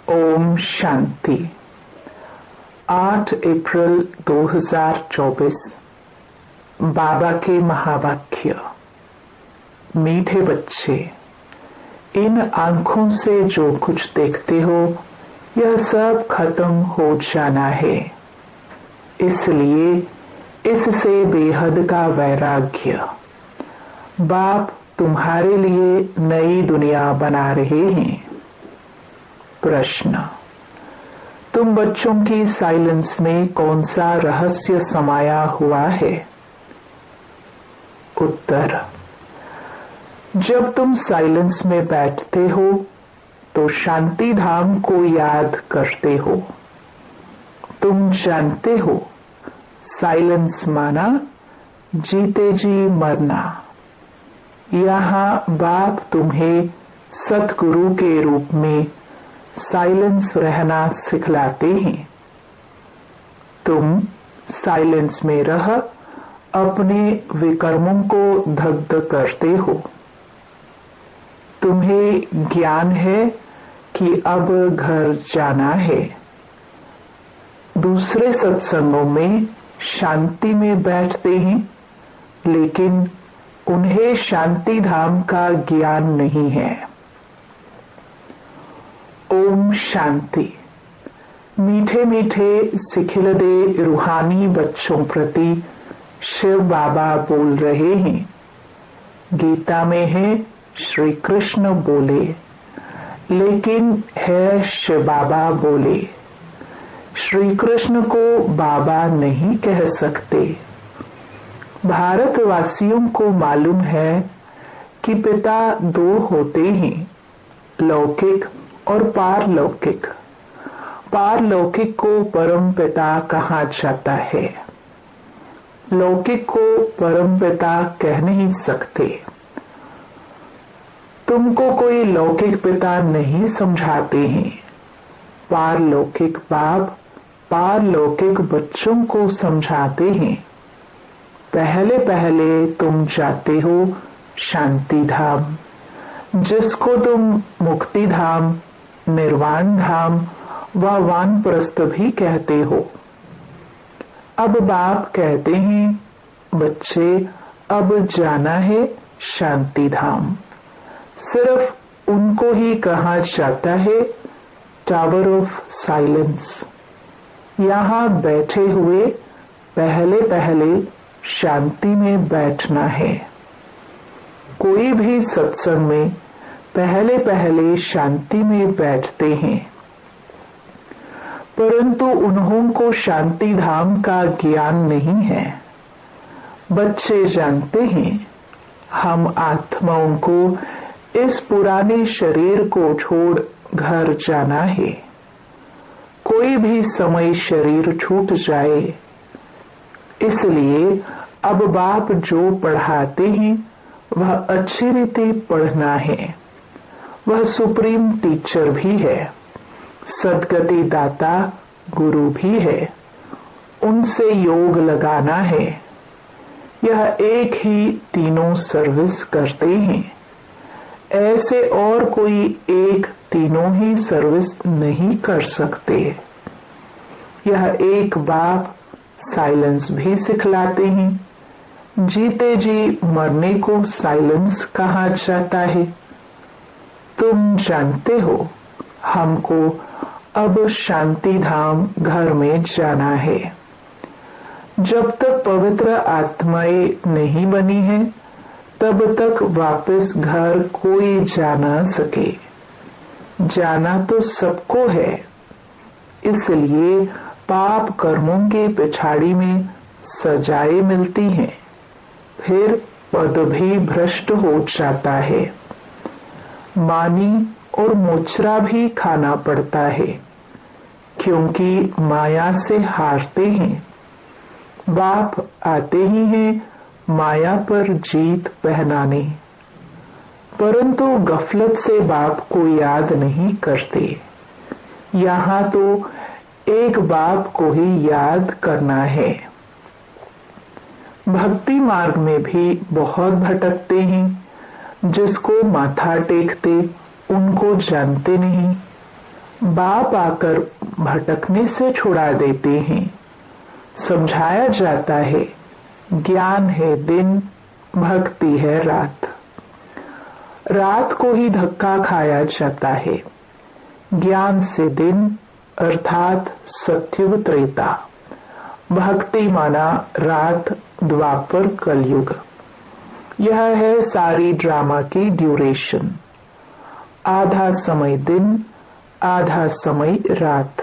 ओम शांति। 8 अप्रैल 2024। बाबा के महावाक्य। मीठे बच्चे, इन आंखों से जो कुछ देखते हो यह सब खत्म हो जाना है, इसलिए इससे बेहद का वैराग्य। बाप तुम्हारे लिए नई दुनिया बना रहे हैं। प्रश्न, तुम बच्चों की साइलेंस में कौन सा रहस्य समाया हुआ है? उत्तर, जब तुम साइलेंस में बैठते हो तो शांति धाम को याद करते हो। तुम जानते हो साइलेंस माना जीते जी मरना। यहाँ बाप तुम्हें सतगुरु के रूप में साइलेंस रहना सिखलाते हैं। तुम साइलेंस में रह अपने विकर्मों को दग्ध करते हो। तुम्हें ज्ञान है कि अब घर जाना है। दूसरे सत्संगों में शांति में बैठते हैं, लेकिन उन्हें शांति धाम का ज्ञान नहीं है। ओम शांति। मीठे मीठे सिखिलदे रूहानी बच्चों प्रति शिव बाबा बोल रहे हैं। गीता में है श्री कृष्ण बोले, लेकिन है शिव बाबा बोले। श्री कृष्ण को बाबा नहीं कह सकते। भारतवासियों को मालूम है कि पिता दो होते हैं, लौकिक और पारलौकिक। पारलौकिक को परम पिता कहा जाता है, लौकिक को परम पिता कह नहीं सकते। तुमको कोई लौकिक पिता नहीं समझाते हैं। पारलौकिक बाप पारलौकिक बच्चों को समझाते हैं। पहले पहले तुम जाते हो शांति धाम, जिसको तुम मुक्ति धाम, निर्वाण धाम व वानप्रस्थ भी कहते हो। अब बाप कहते हैं, बच्चे अब जाना है शांति धाम। सिर्फ उनको ही कहा जाता है टावर ऑफ साइलेंस। यहाँ बैठे हुए पहले पहले शांति में बैठना है। कोई भी सत्संग में पहले पहले शांति में बैठते हैं, परंतु उन्हों को शांति धाम का ज्ञान नहीं है। बच्चे जानते हैं हम आत्माओं को इस पुराने शरीर को छोड़ घर जाना है। कोई भी समय शरीर छूट जाए, इसलिए अब बाप जो पढ़ाते हैं वह अच्छी रीति पढ़ना है। वह सुप्रीम टीचर भी है, सदगति दाता गुरु भी है। उनसे योग लगाना है। यह एक ही तीनों सर्विस करते हैं। ऐसे और कोई एक तीनों ही सर्विस नहीं कर सकते। यह एक बाप साइलेंस भी सिखलाते हैं। जीते जी मरने को साइलेंस कहा जाता है। तुम जानते हो हमको अब शांति धाम घर में जाना है। जब तक पवित्र आत्माएं नहीं बनी है, तब तक वापस घर कोई जा ना सके। जाना तो सबको है, इसलिए पाप कर्मों के पिछाड़ी में सजाएं मिलती हैं। फिर पद भी भ्रष्ट हो जाता है। मानी और मोचरा भी खाना पड़ता है, क्योंकि माया से हारते हैं। बाप आते ही हैं माया पर जीत पहनाने, परंतु गफलत से बाप को याद नहीं करते। यहाँ तो एक बाप को ही याद करना है। भक्ति मार्ग में भी बहुत भटकते हैं। जिसको माथा टेकते उनको जानते नहीं। बाप आकर भटकने से छुड़ा देते हैं। समझाया जाता है ज्ञान है दिन, भक्ति है रात। रात को ही धक्का खाया जाता है। ज्ञान से दिन अर्थात सत्युग त्रेता, भक्ति माना रात द्वापर कलयुग। यह है सारी ड्रामा की ड्यूरेशन। आधा समय दिन, आधा समय रात।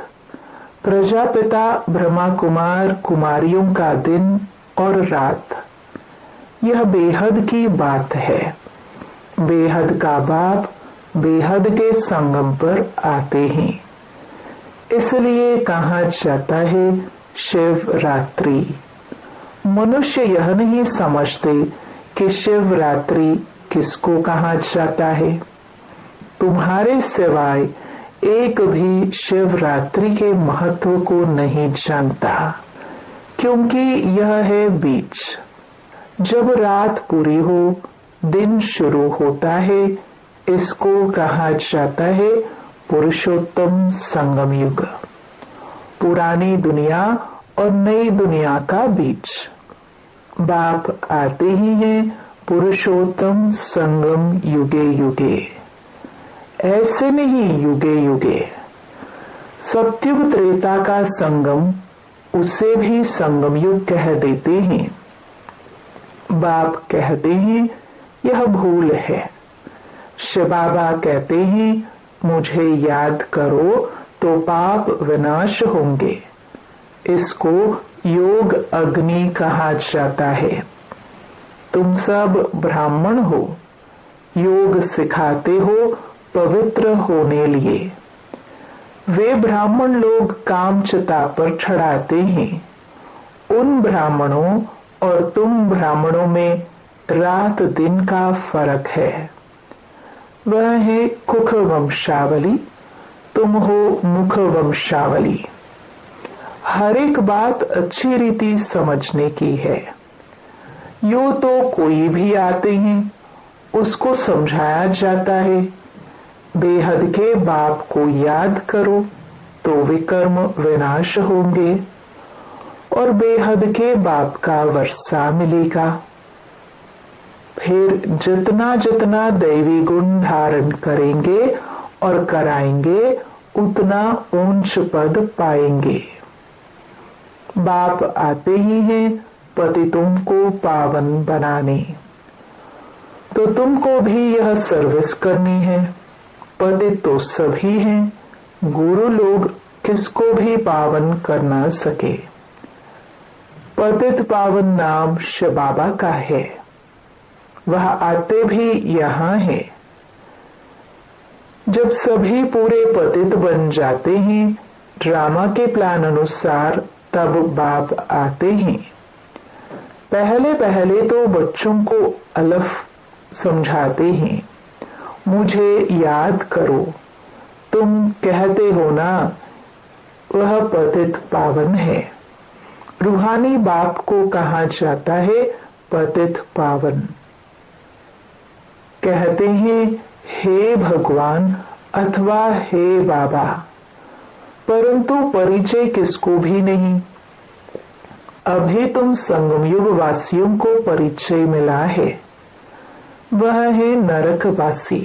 प्रजापिता ब्रह्मा कुमार कुमारियों का दिन और रात। यह बेहद की बात है। बेहद का बाप बेहद के संगम पर आते हैं, इसलिए कहा जाता है शिवरात्रि। मनुष्य यह नहीं समझते कि शिवरात्रि किसको कहा जाता है। तुम्हारे सिवाय एक भी शिवरात्रि के महत्व को नहीं जानता, क्योंकि यह है बीच। जब रात पूरी हो, दिन शुरू होता है। इसको कहा जाता है पुरुषोत्तम संगम युग, पुरानी दुनिया और नई दुनिया का बीच। बाप आते ही हैं पुरुषोत्तम संगम युगे युगे, ऐसे नहीं युगे युगे। सत्युग त्रेता का संगम, उसे भी संगम युग कह देते हैं। बाप कहते हैं यह भूल है। शिव बाबा कहते हैं मुझे याद करो तो पाप विनाश होंगे। इसको योग अग्नि कहा जाता है। तुम सब ब्राह्मण हो, योग सिखाते हो पवित्र होने लिए। वे ब्राह्मण लोग काम चिता पर चढ़ाते हैं। उन ब्राह्मणों और तुम ब्राह्मणों में रात दिन का फर्क है। वह है कुख वंशावली, तुम हो मुख वंशावली। हर एक बात अच्छी रीति समझने की है। यूं तो कोई भी आते हैं, उसको समझाया जाता है बेहद के बाप को याद करो तो विकर्म विनाश होंगे और बेहद के बाप का वर्षा मिलेगा। फिर जितना जितना दैवी गुण धारण करेंगे और कराएंगे, उतना ऊंच पद पाएंगे। बाप आते ही हैं पतितों को पावन बनाने, तो तुमको भी यह सर्विस करनी है। पतित तो सभी हैं, गुरु लोग किसको भी पावन कर न सके। पतित पावन नाम शिव बाबा का है। वह आते भी यहाँ है। जब सभी पूरे पतित बन जाते हैं ड्रामा के प्लान अनुसार, तब बाप आते हैं। पहले पहले तो बच्चों को अलफ समझाते हैं, मुझे याद करो। तुम कहते हो ना वह पतित पावन है। रूहानी बाप को कहा जाता है पतित पावन। कहते हैं हे भगवान अथवा हे बाबा, परंतु परिचय किसको भी नहीं। अभी तुम संगम युग वासियों को परिचय मिला है, वह है नरकवासी।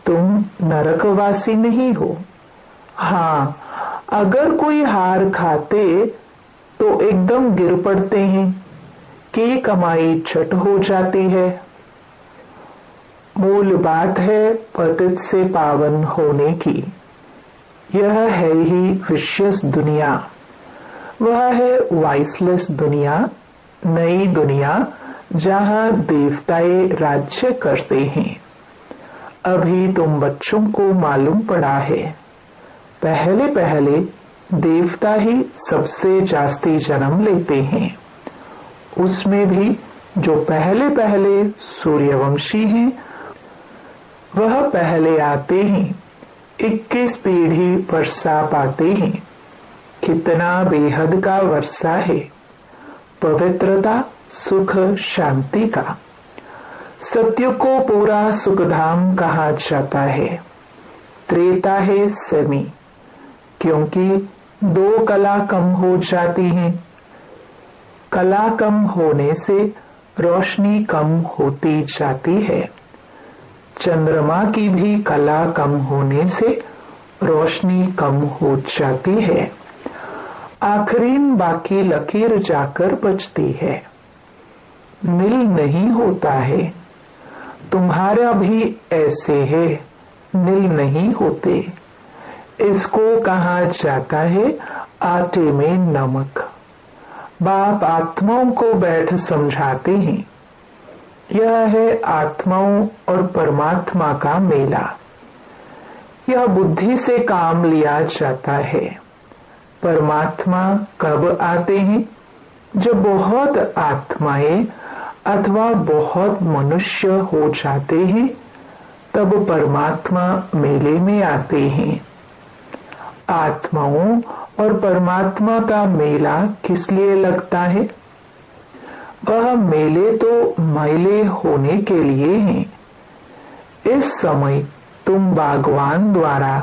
तुम नरकवासी नहीं हो। हाँ, अगर कोई हार खाते तो एकदम गिर पड़ते हैं कि कमाई छट हो जाती है। मूल बात है पतित से पावन होने की। यह है ही विशेष दुनिया, वह है वाइसलेस दुनिया, नई दुनिया जहां देवताएं राज्य करते हैं। अभी तुम बच्चों को मालूम पड़ा है, पहले पहले देवता ही सबसे जास्ती जन्म लेते हैं। उसमें भी जो पहले पहले सूर्यवंशी हैं, वह पहले आते हैं। 21 पीढ़ी वर्षा पाते हैं। कितना बेहद का वर्षा है, पवित्रता सुख शांति का। सत्य को पूरा सुखधाम कहा जाता है। त्रेता है सेमी, क्योंकि 2 कला कम हो जाती हैं। कला कम होने से रोशनी कम होती जाती है। चंद्रमा की भी कला कम होने से रोशनी कम हो जाती है। आखिरीन बाकी लकीर जाकर बचती है। मिल नहीं होता है। तुम्हारा भी ऐसे है, मिल नहीं होते। इसको कहा जाता है आटे में नमक। बाप आत्माओं को बैठ समझाते हैं। यह है आत्माओं और परमात्मा का मेला। यह बुद्धि से काम लिया जाता है। परमात्मा कब आते हैं? जब बहुत आत्माएं अथवा बहुत मनुष्य हो जाते हैं, तब परमात्मा मेले में आते हैं। आत्माओं और परमात्मा का मेला किस लिए लगता है? वह मेले तो मैले होने के लिए हैं। इस समय तुम बागवान द्वारा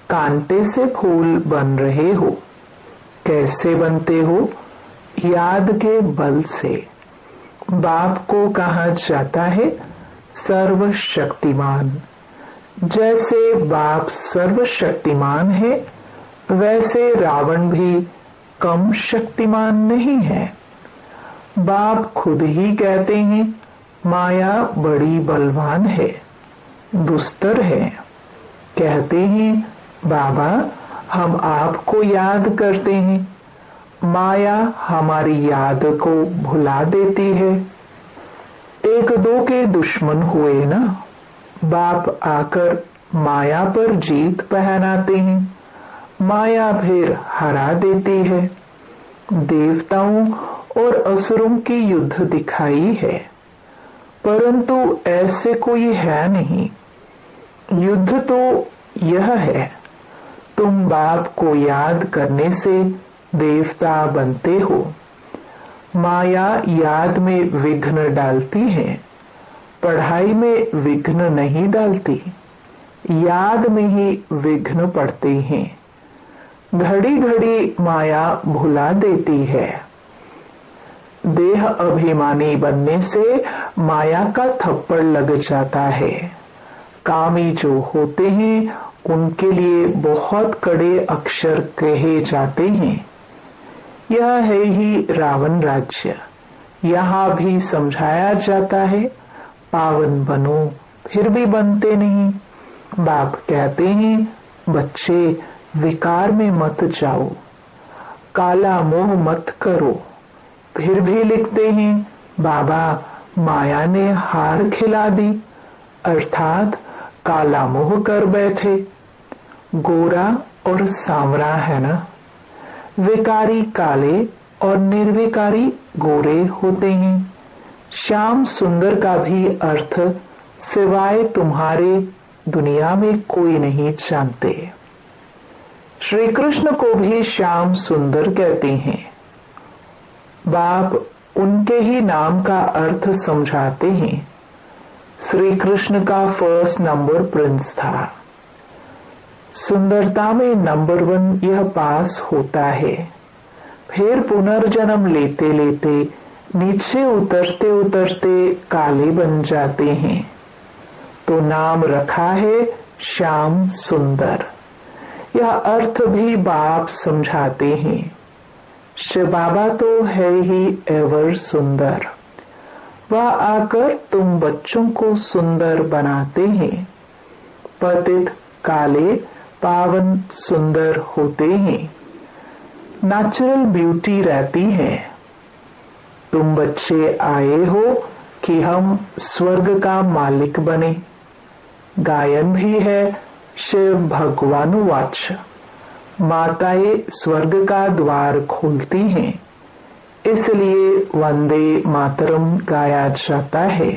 कांटे से फूल बन रहे हो। कैसे बनते हो? याद के बल से। बाप को कहा जाता है सर्वशक्तिमान। जैसे बाप सर्वशक्तिमान है, वैसे रावण भी कम शक्तिमान नहीं है। बाप खुद ही कहते हैं माया बड़ी बलवान है, दुस्तर है। कहते हैं बाबा हम आपको याद करते हैं, माया हमारी याद को भुला देती है। 1-2 के दुश्मन हुए ना, बाप आकर माया पर जीत पहनाते हैं। माया फिर हरा देती है। देवताओं और असुरों की युद्ध दिखाई है, परंतु ऐसे कोई है नहीं। युद्ध तो यह है, तुम बाप को याद करने से देवता बनते हो। माया याद में विघ्न डालती है, पढ़ाई में विघ्न नहीं डालती। याद में ही विघ्न पड़ते हैं। घड़ी घड़ी माया भुला देती है। देह अभिमानी बनने से माया का थप्पड़ लग जाता है। कामी जो होते हैं उनके लिए बहुत कड़े अक्षर कहे जाते हैं। यह है ही रावण राज्य। यहाँ भी समझाया जाता है पावन बनो, फिर भी बनते नहीं। बाप कहते हैं बच्चे विकार में मत जाओ, काला मोह मत करो, फिर भी लिखते हैं बाबा माया ने हार खिला दी, अर्थात काला मोह कर बैठे। गोरा और सांवरा है ना। विकारी काले और निर्विकारी गोरे होते हैं। श्याम सुंदर का भी अर्थ सिवाय तुम्हारे दुनिया में कोई नहीं जानते। श्री कृष्ण को भी श्याम सुंदर कहते हैं। बाप उनके ही नाम का अर्थ समझाते हैं। श्री कृष्ण का फर्स्ट नंबर प्रिंस था। सुंदरता में नंबर 1 यह पास होता है। फिर पुनर्जन्म लेते लेते नीचे उतरते उतरते काले बन जाते हैं, तो नाम रखा है श्याम सुंदर। यह अर्थ भी बाप समझाते हैं। शिव बाबा तो है ही एवर सुंदर। वह आकर तुम बच्चों को सुंदर बनाते हैं। पतित काले पावन सुंदर होते हैं। नेचुरल ब्यूटी रहती है। तुम बच्चे आए हो कि हम स्वर्ग का मालिक बने। गायन भी है शिव भगवानुवाच। माताएं स्वर्ग का द्वार खोलती हैं, इसलिए वंदे मातरम गाया जाता है।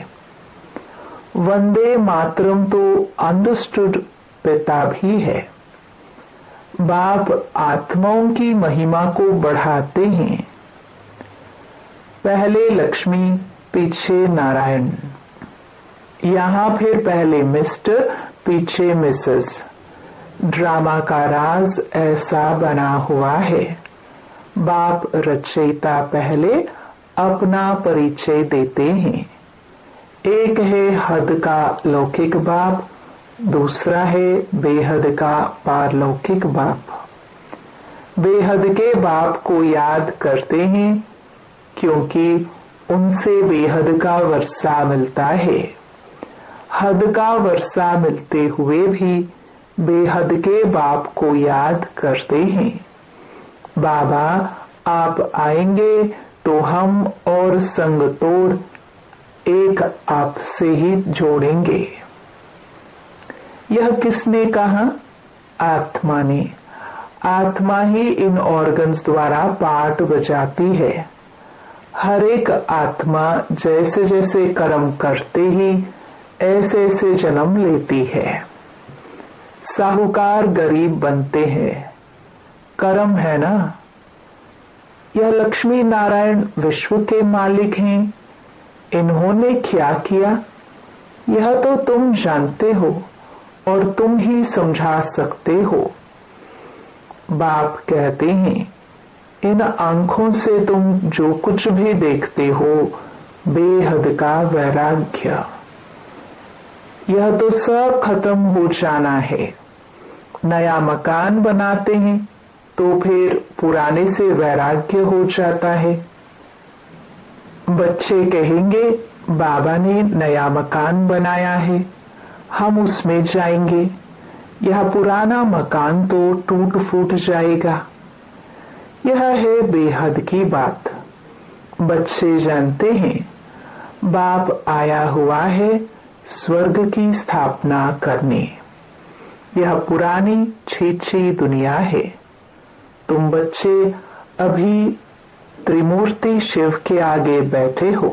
वंदे मातरम तो अंडरस्टूड पिता भी है। बाप आत्माओं की महिमा को बढ़ाते हैं। पहले लक्ष्मी, पीछे नारायण। यहाँ फिर पहले मिस्टर, पीछे मिसेस। ड्रामा का राज ऐसा बना हुआ है। बाप रचयिता पहले अपना परिचय देते हैं। एक है हद का लौकिक बाप, दूसरा है बेहद का पारलौकिक बाप। बेहद के बाप को याद करते हैं क्योंकि उनसे बेहद का वर्षा मिलता है। हद का वर्षा मिलते हुए भी बेहद के बाप को याद करते हैं। बाबा आप आएंगे तो हम और संग तोड़ एक आपसे ही जोड़ेंगे। यह किसने कहा? आत्मा ने। आत्मा ही इन ऑर्गन्स द्वारा पार्ट बजाती है। हर एक आत्मा जैसे जैसे कर्म करते ही ऐसे ऐसे जन्म लेती है। साहूकार गरीब बनते हैं, कर्म है ना। यह लक्ष्मी नारायण विश्व के मालिक हैं। इन्होंने क्या किया यह तो तुम जानते हो और तुम ही समझा सकते हो। बाप कहते हैं इन आंखों से तुम जो कुछ भी देखते हो बेहद का वैराग्य, यह तो सब खत्म हो जाना है। नया मकान बनाते हैं तो फिर पुराने से वैराग्य हो जाता है। बच्चे कहेंगे बाबा ने नया मकान बनाया है, हम उसमें जाएंगे। यह पुराना मकान तो टूट फूट जाएगा। यह है बेहद की बात। बच्चे जानते हैं बाप आया हुआ है स्वर्ग की स्थापना करने। यह पुरानी छीछी दुनिया है। तुम बच्चे अभी त्रिमूर्ति शिव के आगे बैठे हो,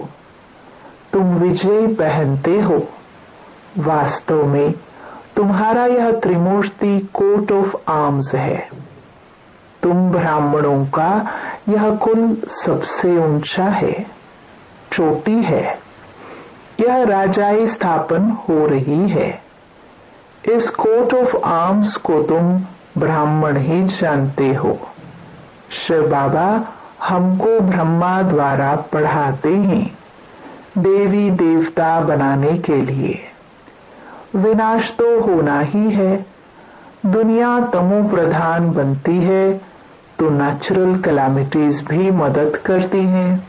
तुम विजय पहनते हो। वास्तव में तुम्हारा यह त्रिमूर्ति कोट ऑफ आर्म्स है। तुम ब्राह्मणों का यह कुल सबसे ऊंचा है, चोटी है। यह राजाई स्थापन हो रही है। इस कोट ऑफ आर्म्स को तुम ब्राह्मण ही जानते हो। शिव बाबा हमको ब्रह्मा द्वारा पढ़ाते हैं देवी देवता बनाने के लिए। विनाश तो होना ही है। दुनिया तमो प्रधान बनती है तो नेचुरल कैलामिटीज भी मदद करती हैं।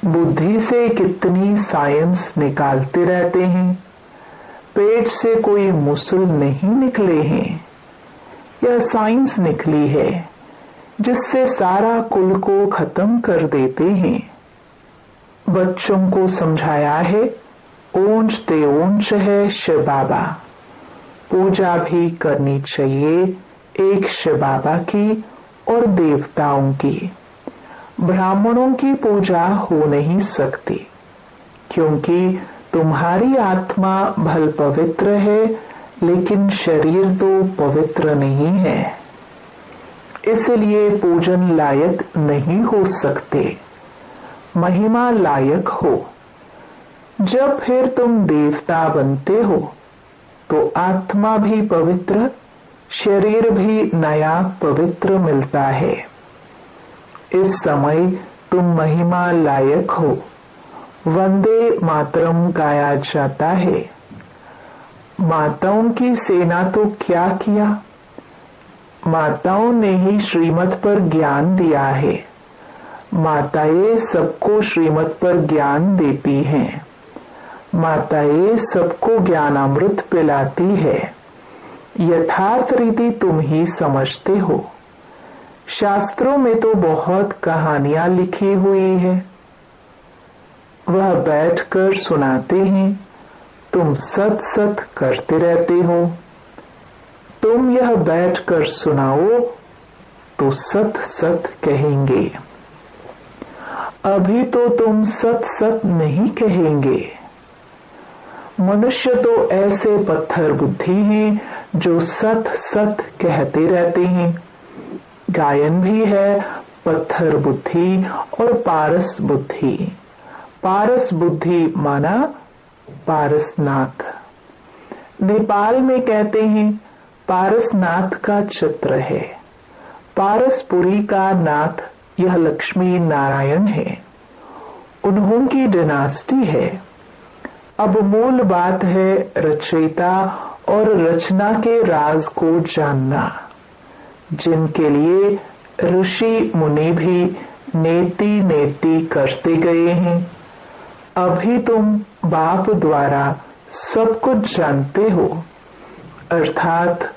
बुद्धि से कितनी साइंस निकालते रहते हैं, पेट से कोई मुसल नहीं निकले हैं। यह साइंस निकली है जिससे सारा कुल को खत्म कर देते हैं। बच्चों को समझाया है ऊंच ते ऊंच है शिव बाबा। पूजा भी करनी चाहिए एक शिव बाबा की और देवताओं की। ब्राह्मणों की पूजा हो नहीं सकती क्योंकि तुम्हारी आत्मा भल पवित्र है लेकिन शरीर तो पवित्र नहीं है, इसलिए पूजन लायक नहीं हो सकते। महिमा लायक हो। जब फिर तुम देवता बनते हो तो आत्मा भी पवित्र, शरीर भी नया पवित्र मिलता है। इस समय तुम महिमा लायक हो। वंदे मातरम गाया जाता है। माताओं की सेना तो क्या किया, माताओं ने ही श्रीमत पर ज्ञान दिया है। माताएं सबको श्रीमत पर ज्ञान देती हैं। माताएं सबको ज्ञानामृत पिलाती है। यथार्थ रीति तुम ही समझते हो। शास्त्रों में तो बहुत कहानियां लिखी हुई है, वह बैठकर सुनाते हैं, तुम सत सत करते रहते हो। तुम यह बैठकर सुनाओ तो सत सत कहेंगे। अभी तो तुम सत सत नहीं कहेंगे। मनुष्य तो ऐसे पत्थर बुद्धि हैं जो सत सत कहते रहते हैं। गायन भी है पत्थर बुद्धि और पारस बुद्धि। पारस बुद्धि माना पारसनाथ। नेपाल में कहते हैं पारसनाथ का चित्र है। पारसपुरी का नाथ यह लक्ष्मी नारायण है, उन्हों की डिनास्टी है। अब मूल बात है रचयिता और रचना के राज को जानना, जिनके लिए ऋषि मुनि भी नेति नेति करते गए हैं। अभी तुम बाप द्वारा सब कुछ जानते हो, अर्थात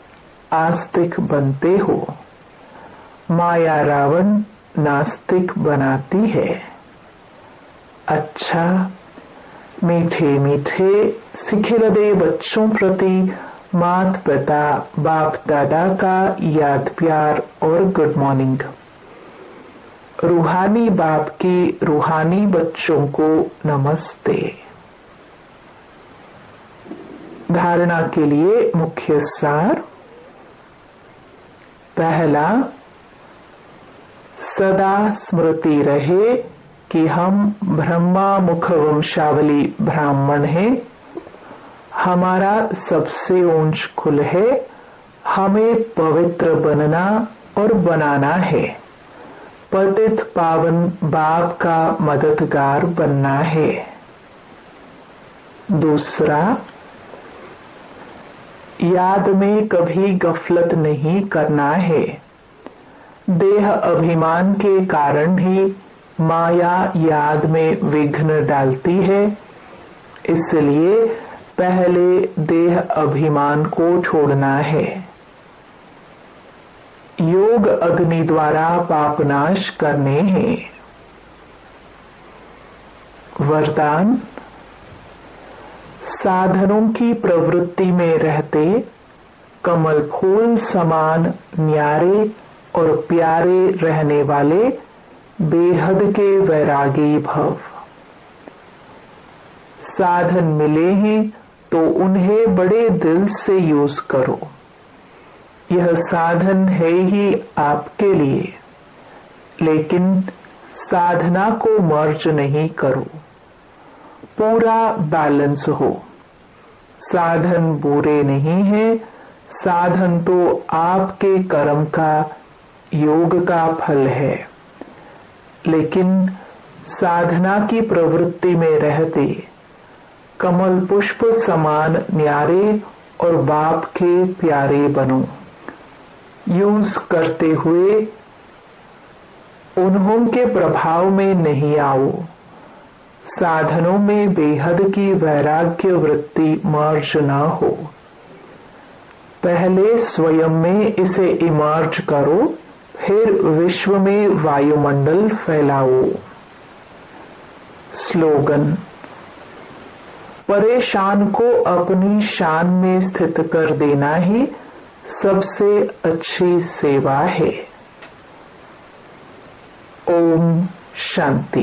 आस्तिक बनते हो। माया रावण नास्तिक बनाती है। अच्छा, मीठे मीठे सिखिलदे बच्चों प्रति माता पिता बाप दादा का याद प्यार और गुड मॉर्निंग। रूहानी बाप की रूहानी बच्चों को नमस्ते। धारणा के लिए मुख्य सार। पहला, सदा स्मृति रहे कि हम ब्रह्मा मुख वंशावली ब्राह्मण हैं। हमारा सबसे ऊंच कुल है। हमें पवित्र बनना और बनाना है। पतित पावन बाप का मददगार बनना है। दूसरा, याद में कभी गफलत नहीं करना है। देह अभिमान के कारण ही माया याद में विघ्न डालती है, इसलिए पहले देह अभिमान को छोड़ना है। योग अग्नि द्वारा पापनाश करने हैं। वरदान, साधनों की प्रवृत्ति में रहते कमल फूल समान न्यारे और प्यारे रहने वाले बेहद के वैरागी भव। साधन मिले हैं तो उन्हें बड़े दिल से यूज करो। यह साधन है ही आपके लिए, लेकिन साधना को मर्ज नहीं करो। पूरा बैलेंस हो। साधन बुरे नहीं है, साधन तो आपके कर्म का योग का फल है, लेकिन साधना की प्रवृत्ति में रहते कमल पुष्प समान न्यारे और बाप के प्यारे बनो। यूज करते हुए उन्हों के प्रभाव में नहीं आओ। साधनों में बेहद की वैराग्य वृत्ति मर्ज न हो। पहले स्वयं में इसे इमर्ज करो, फिर विश्व में वायुमंडल फैलाओ। स्लोगन, परेशान को अपनी शान में स्थित कर देना ही सबसे अच्छी सेवा है। ओम शांति।